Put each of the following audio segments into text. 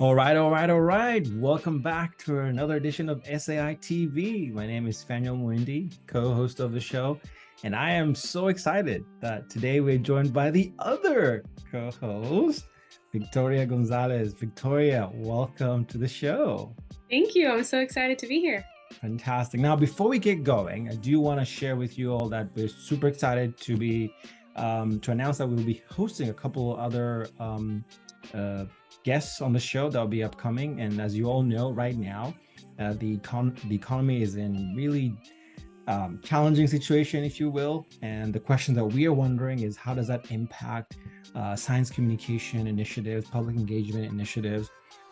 All right. Welcome back to another edition of SAI TV. My name is Faniel Mwindi, co-host of the show, and I am so excited that today we're joined by the other co-host, Victoria Gonzalez. Victoria, welcome to the show. Thank you. I'm so excited to be here. Fantastic. Now, before we get going, I do want to share with you all that we're super excited to announce that we'll be hosting a couple other guests on the show that will be upcoming. And as you all know, right now, the economy is in really challenging situation, if you will. And the question that we are wondering is, how does that impact science communication initiatives, public engagement initiatives?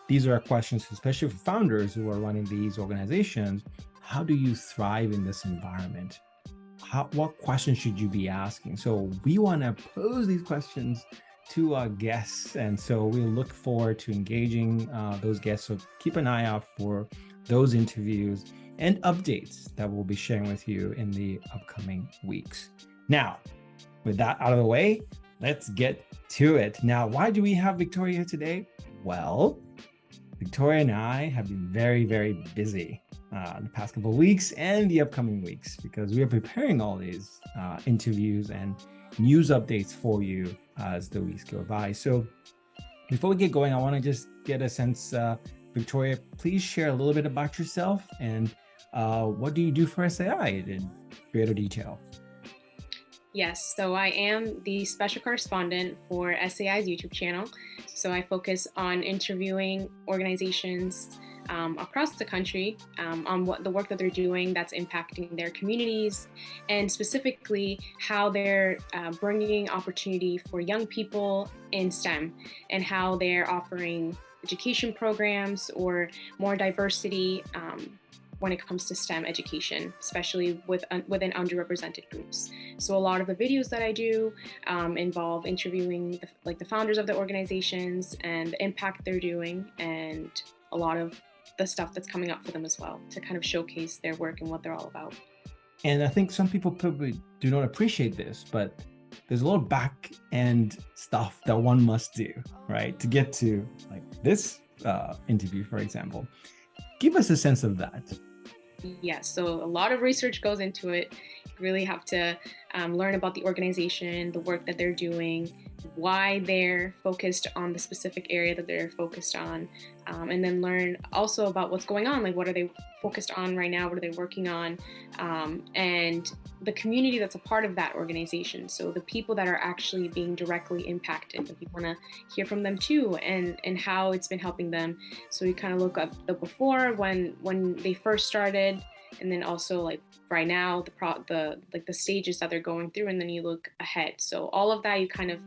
These are our questions, especially for founders who are running these organizations. How do you thrive in this environment? What questions should you be asking? So we want to pose these questions to our guests, and so we look forward to engaging those guests. So keep an eye out for those interviews and updates that we'll be sharing with you in the upcoming weeks. Now, with that out of the way, let's get to it. Now, why do we have Victoria today? Well, Victoria and I have been very, very busy the past couple of weeks and the upcoming weeks, because we are preparing all these interviews and news updates for you as the weeks go by. So before we get going, I want to just get a sense, Victoria, please share a little bit about yourself and what do you do for SAI in greater detail? Yes, so I am the special correspondent for SAI's YouTube channel. So I focus on interviewing organizations across the country on what the work that they're doing that's impacting their communities, and specifically how they're bringing opportunity for young people in STEM, and how they're offering education programs or more diversity when it comes to STEM education, especially within underrepresented groups. So a lot of the videos that I do involve interviewing the founders of the organizations and the impact they're doing, and a lot of the stuff that's coming up for them as well, to kind of showcase their work and what they're all about. And I think some people probably do not appreciate this, but there's a lot of back end stuff that one must do, right, to get to like this interview, for example. Give us a sense of that. Yes, so a lot of research goes into it. You really have to learn about the organization, the work that they're doing, why they're focused on the specific area that they're focused on, and then learn also about what's going on, like what are they focused on right now, what are they working on, and the community that's a part of that organization. So the people that are actually being directly impacted, we want to hear from them too, and how it's been helping them. So we kind of look up the before, when they first started, and then also like right now, the stages that they're going through, and then you look ahead. So all of that, you kind of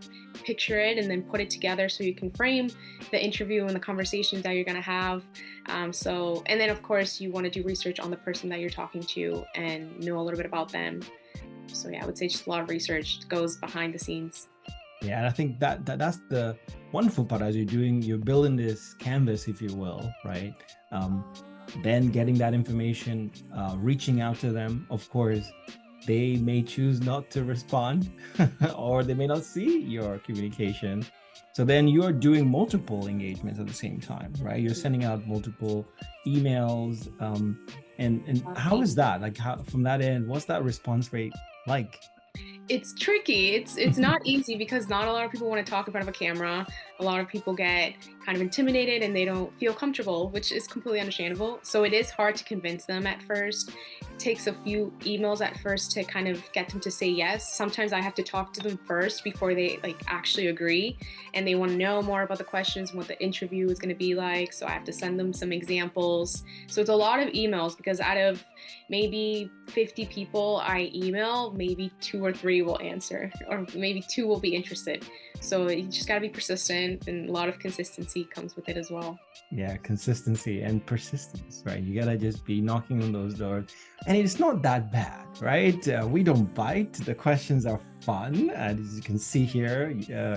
picture it and then put it together so you can frame the interview and the conversations that you're going to have. And then of course you want to do research on the person that you're talking to and know a little bit about them. So yeah, I would say just a lot of research goes behind the scenes. Yeah, and I think that's the wonderful part as you're building this canvas, if you will, right? Then getting that information, reaching out to them. Of course, they may choose not to respond or they may not see your communication. So then you're doing multiple engagements at the same time, right? You're sending out multiple emails. And how is that? Like, how, from that end, what's that response rate like? It's tricky. It's not easy, because not a lot of people want to talk in front of a camera. A lot of people get kind of intimidated and they don't feel comfortable, which is completely understandable. So it is hard to convince them at first. It takes a few emails at first to kind of get them to say yes. Sometimes I have to talk to them first before they actually agree, and they want to know more about the questions and what the interview is going to be like. So I have to send them some examples. So it's a lot of emails, because out of maybe 50 people I email, maybe 2 or 3 will answer, or maybe 2 will be interested. So you just got to be persistent, and a lot of consistency comes with it as well. Yeah, consistency and persistence, right? You gotta just be knocking on those doors, and it's not that bad, right? We don't bite. The questions are fun, and as you can see here,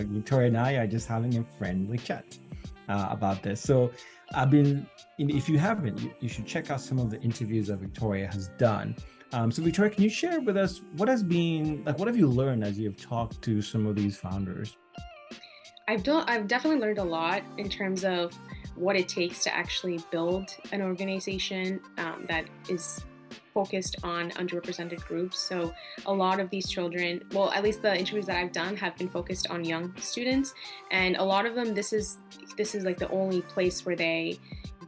Victoria and I are just having a friendly chat about this. So if you haven't, you should check out some of the interviews that Victoria has done. So Victoria, can you share with us what have you learned as you've talked to some of these founders? I've definitely learned a lot in terms of what it takes to actually build an organization that is focused on underrepresented groups. So a lot of these children, well, at least the interviews that I've done have been focused on young students, and a lot of them, this is like the only place where they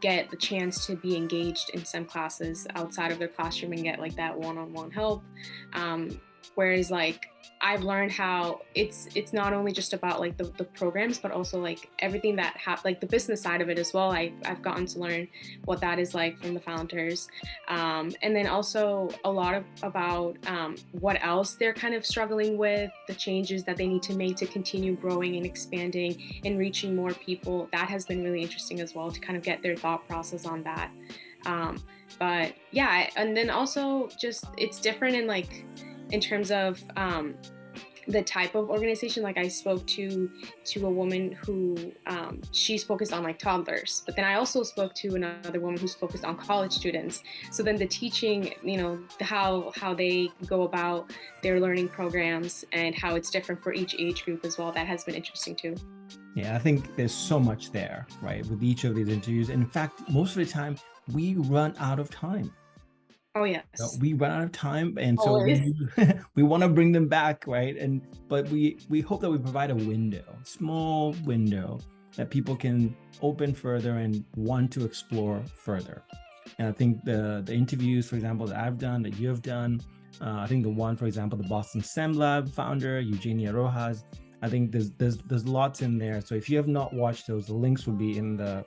get the chance to be engaged in STEM classes outside of their classroom and get like that one-on-one help. Whereas like I've learned how it's not only just about like the programs, but also like everything that like the business side of it as well. I've gotten to learn what that is like from the founders, and then also a lot about what else they're kind of struggling with, the changes that they need to make to continue growing and expanding and reaching more people. That has been really interesting as well, to kind of get their thought process on that. But yeah, and then also just it's different in terms of the type of organization. Like I spoke to a woman who she's focused on like toddlers, but then I also spoke to another woman who's focused on college students. So then the teaching, how they go about their learning programs and how it's different for each age group as well, that has been interesting too. Yeah, I think there's so much there, right, with each of these interviews. And in fact, most of the time we run out of time. Oh yes. We run out of time, and so Always. we want to bring them back, right? But we hope that we provide a window, small window, that people can open further and want to explore further. And I think the interviews, for example, that I've done, that you have done, I think the one, for example, the Boston STEM Lab founder, Eugenia Rojas, I think there's lots in there. So if you have not watched those, the links will be in the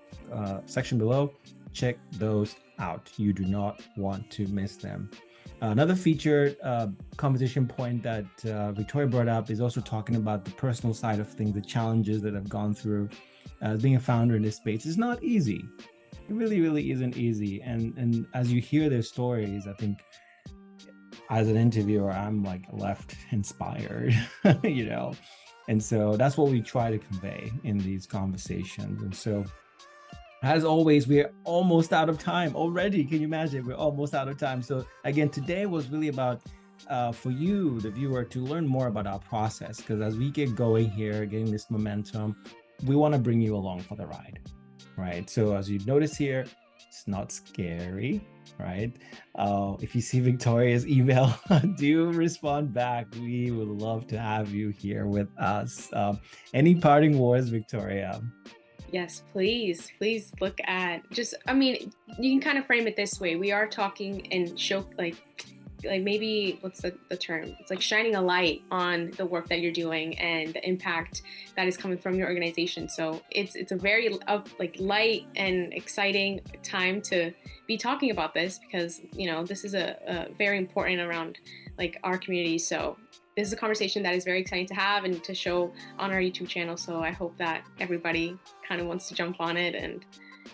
section below. Check those out. You do not want to miss them. Another featured conversation point that Victoria brought up is also talking about the personal side of things, the challenges that I've gone through being a founder in this space. It's not easy. It really, really isn't easy. And as you hear their stories, I think as an interviewer, I'm like left inspired, And so that's what we try to convey in these conversations. And so, as always, we're almost out of time already. Can you imagine? We're almost out of time. So again, today was really about for you, the viewer, to learn more about our process, because as we get going here, getting this momentum, we want to bring you along for the ride, right? So as you notice here, it's not scary, right? If you see Victoria's email, do respond back. We would love to have you here with us. Any parting words, Victoria? Yes, please look at you can kind of frame it this way. We are talking and show like maybe what's the term? It's like shining a light on the work that you're doing and the impact that is coming from your organization. So it's a very light and exciting time to be talking about this, because this is a very important around like our community. So this is a conversation that is very exciting to have and to show on our YouTube channel. So I hope that everybody kind of wants to jump on it,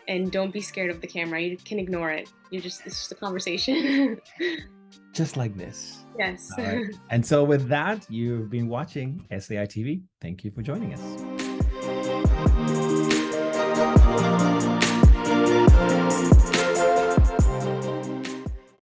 and don't be scared of the camera. You can ignore it. It's just a conversation. Just like this. Yes. All right. And so with that, you've been watching SAI TV. Thank you for joining us.